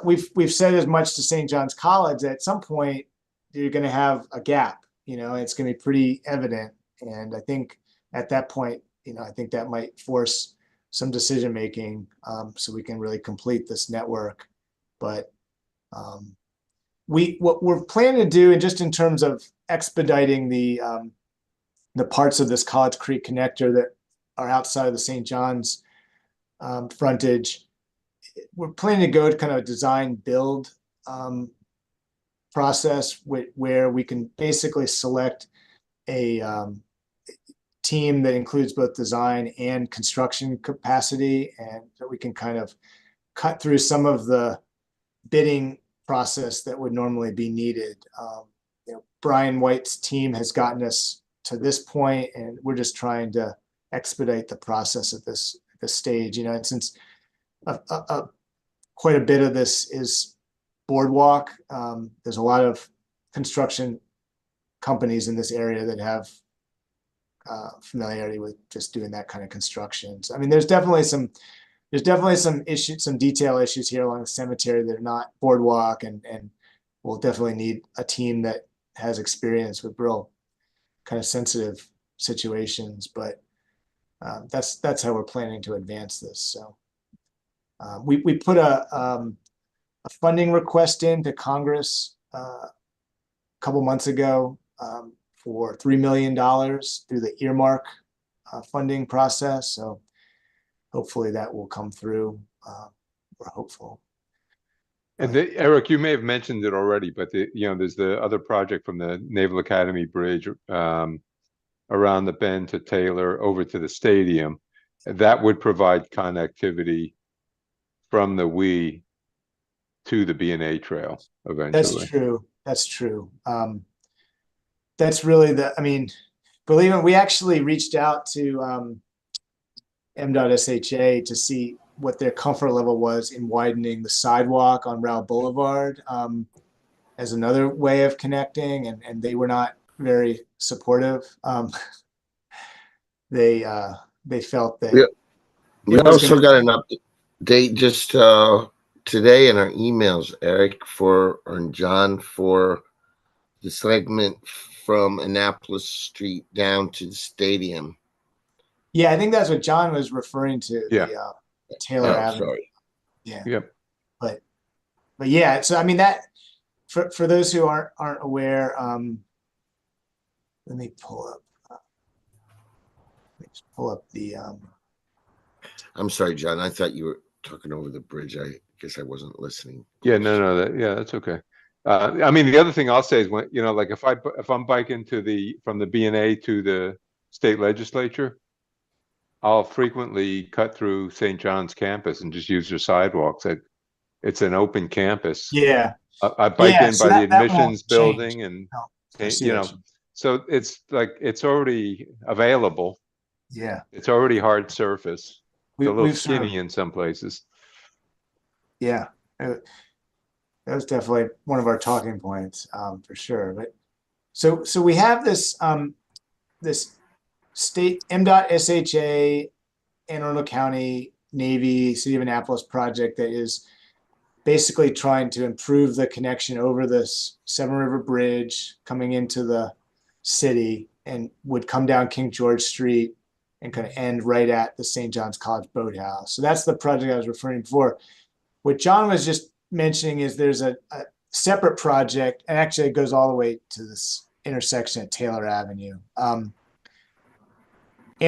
we've said as much to St. John's College that at some point you're going to have a gap. It's going to be pretty evident. And I think at that point, I think that might force some decision making, so we can really complete this network. But what we're planning to do, and just in terms of expediting the parts of this College Creek connector that are outside of the St. John's frontage, we're planning to go to kind of a design build process where we can basically select a team that includes both design and construction capacity, and that we can kind of cut through some of the bidding process that would normally be needed. Brian White's team has gotten us to this point, and we're just trying to expedite the process at this stage. And since quite a bit of this is boardwalk, there's a lot of construction companies in this area that have familiarity with just doing that kind of construction. So, I mean, there's definitely some issues, some detail issues here along the cemetery that are not boardwalk, and we'll definitely need a team that has experience with real kind of sensitive situations. But that's how we're planning to advance this. So we put a funding request into Congress a couple months ago for $3 million through the earmark funding process. So hopefully that will come through. We're hopeful. And Eric, you may have mentioned it already, but there's the other project from the Naval Academy Bridge around the bend to Taylor over to the stadium. That would provide connectivity from the WE to the B&A trail eventually. That's true. That's true. That's really believe it, we actually reached out to M.SHA to see what their comfort level was in widening the sidewalk on Route Boulevard as another way of connecting, and they were not very supportive. They felt that Yeah. We it was also gonna- got an update just today in our emails, Eric and John, for the segment from Annapolis Street down to the stadium. Yeah, I think that's what John was referring to. Yeah. The Taylor Oh, Avenue. sorry. Yeah. Yep. But yeah, so I mean that for those who aren't aware, let me pull up. Let me just pull up the I'm sorry, John. I thought you were talking over the bridge. I guess I wasn't listening. Yeah, no, that's okay. I mean, the other thing I'll say is when, you know, like if I'm biking from the B&A to the state legislature, I'll frequently cut through St. John's campus and just use their sidewalks. It's an open campus. yeah. I bike in so by the that won't admissions change. building and, No, I see you what know, so it's like, it's already available. Yeah. It's already hard surface. It's a little We've sort of- skinny in some places. Yeah. That was definitely one of our talking points, for sure. But so we have this this state M.SHA, Anne Arundel County, Navy, City of Annapolis project that is basically trying to improve the connection over this Seven River Bridge coming into the city, and would come down King George Street and kind of end right at the St. John's College Boathouse. So that's the project I was referring to. What John was just mentioning is there's a separate project, and actually it goes all the way to this intersection at Taylor Avenue. Anne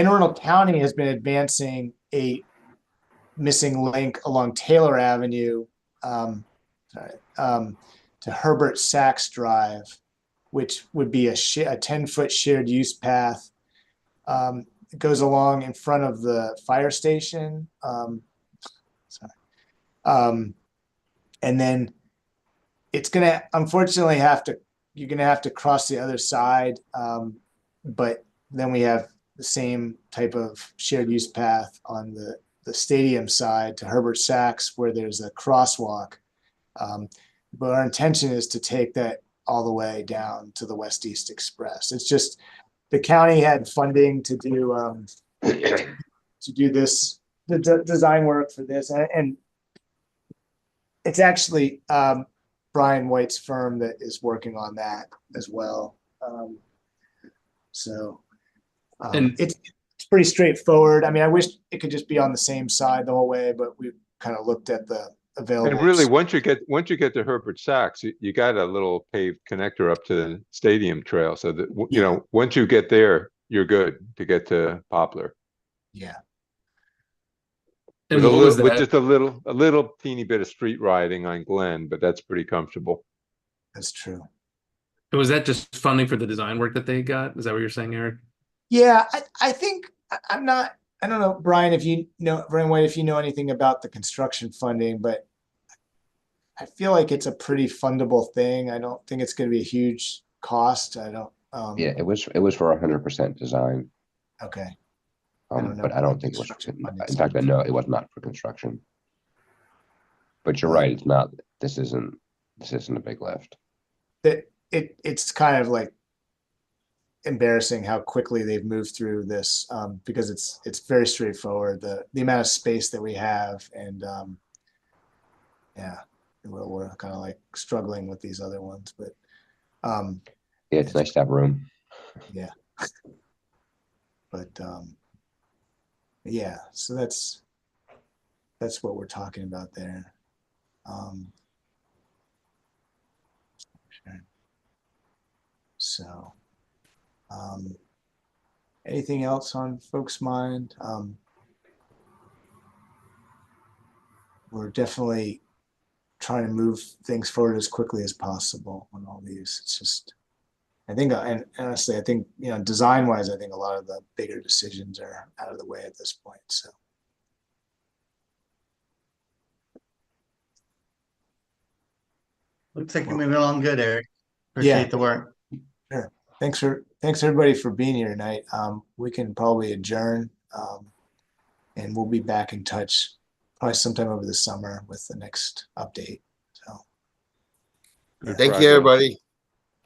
Arundel County has been advancing a missing link along Taylor Avenue to Herbert Sachs Drive, which would be a 10-foot shared use path. It goes along in front of the fire station. And then it's gonna unfortunately you're gonna have to cross the other side. But then we have the same type of shared use path on the stadium side to Herbert Sachs, where there's a crosswalk. But our intention is to take that all the way down to the West East Express. It's just the county had funding to do this, the design work for this, and it's actually Brian White's firm that is working on that as well. And- it's pretty straightforward. I mean, I wish it could just be on the same side the whole way, but we kind of looked at the available. And really, once you get to Herbert Sachs, you got a little paved connector up to the stadium trail, so that you know, once you get there, you're good to get to Poplar. Yeah. And With what was that? with just a little teeny bit of street riding on Glen, but that's pretty comfortable. That's true. Was that just funding for the design work that they got? Is that what you're saying, Eric? Yeah, I think I don't know, Brian, Brian White, if you know anything about the construction funding, but I feel like it's a pretty fundable thing. I don't think it's going to be a huge cost. I don't. Yeah, it was for 100% design. Okay. don't know But I don't think it was. In fact, I know it was not for construction. But you're right. It's not. This isn't a big lift. It's kind of like embarrassing how quickly they've moved through this, because it's very straightforward. The amount of space that we have, and yeah, we're kind of like struggling with these other ones, but Yeah, it's nice to have room. yeah. But yeah, so that's what we're talking about there. Sure. So anything else on folks' mind? We're definitely trying to move things forward as quickly as possible on all these. It's just, I think, and honestly, I think, design wise, I think a lot of the bigger decisions are out of the way at this point. So. Looks like you're moving along good, Eric. Appreciate the work. Sure. Thanks everybody for being here tonight. We can probably adjourn, and we'll be back in touch probably sometime over the summer with the next update. So Good Thank Friday. you, everybody.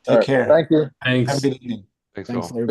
take care. Thank you. Have a Thanks. good evening. Thanks Thanks, all. everybody.